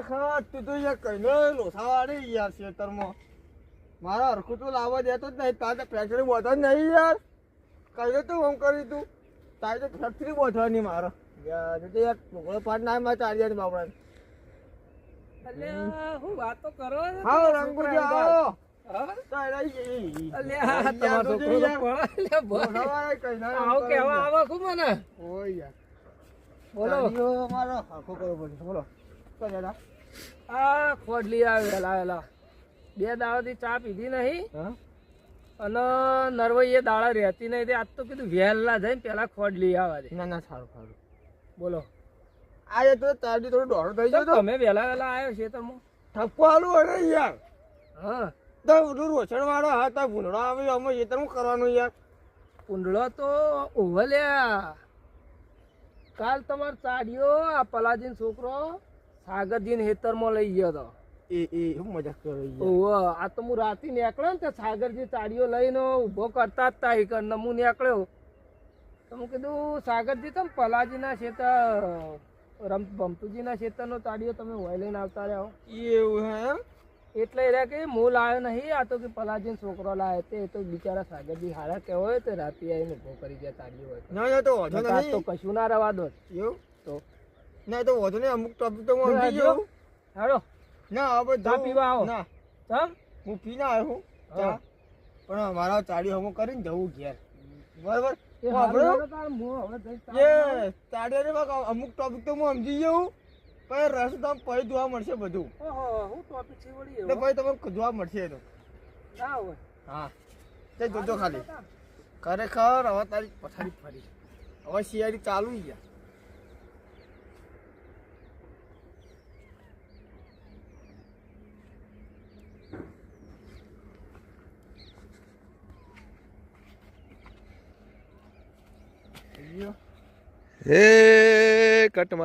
ખરેખર તું તો યાર કઈને લોસાવાળી યાર ખેતરમાં મારા હરખું તું લાવવા દેતો જ નહીં. તારે ફેક્ટરી બોધવા નહીં યાર. કઈને તું આમ કરી તું તારે તો ફેક્ટરી બોધવાની મારો યાર. તો યાર ઢોકળો પાડ ના મારે ચારિયાની બાપડા. અલ્યા હું વાતો કરો છો? હા રંગુજી આવો. હા? તારે અલ્યા તમારો છોકરો તો પડે. અલ્યા બોલ. લોસાવાળી કઈને આવો કેવા આવો ખૂબ મને. ઓય યાર બોલો. ચારિયો મારો હરખો કરવો પડશે. બોલો તો દાદા આ ખોડલી આવે વેલા 2 દાડાથી ચા પીધી નહીં હા અને નરવૈયે દાડા રહેતી નહીં. તે આજ તો કીધું વહેલા જઈને પેલા ખોડલી આવવા દે. ના ના સારું સારું. બોલો. આ તો તારી થોડું દોડો થઈ ગયો તો તમે વહેલા આવ્યો ખેતરમાં? ઠપકો આલું અરે યાર. હા તો બધું રોછણ વાળો હા તા ભૂંડળો આવે અમે એ તો કરવાનું યાર. કુંડળો તો ઓવલ્યા. કાલ તમાર ચાડ્યો આ પલાજીન છોકરો સાગરજીન હેતરમાં લઈ ગયો તો. એ હું મજાક કરો યાર. ઓવ આ તો હું રાતે નીકળ્યો ને તો સાગરજી ચાડીઓ લઈને ઊભો કરતા જ તા ઈ હું નીકળ્યો તો હું કીધું સાગરજી તમે પલાજીના ખેતર ભમતુજીના ખેતરનો ચાડીઓ તમે વહી લઈને આવતા રહ્યો. એવું હે એમ? એટલે એ કે હું લાવ્યો નહીં, આ તો કે પલાજીન છોકરો લાવે તે તો બિચારા સાગરજી હારા કેવો હોય તો રાતે આવીને ઊભો કરી જાય ચાડીઓ હોય ના ના તો વાંધો તો. આજ તો નહીં. કશું ના રવા દો. એવું તો ના તો વાંધો નહીં. અમુક ટોપિક તો હું સમજી ગયો. હાલો ના હવે ચા પીવા આવો. ના ચમ હું પીને આવ્યો હું ચા. પણ મારા ચાડી હમું કરીને જવું ઘેર. બરાબર એ વાપરો? હારું તાર હું હવે જઈશ ચા એ ચાડી અમુક ટોપિક તો હું સમજી ગયો. પછી રસ તો પછી જોવા મળશે બધું. ઓહો હું ટોપિક છે વળી એટલે એવો. પછી તમને જોવા મળશે એ તો. ના હોય. હા તે જોજો ખાલી. ખરેખર હવે તારી પથારી ફરી. હવે શિયાળી ચાલુ ગયા. એ કટમાં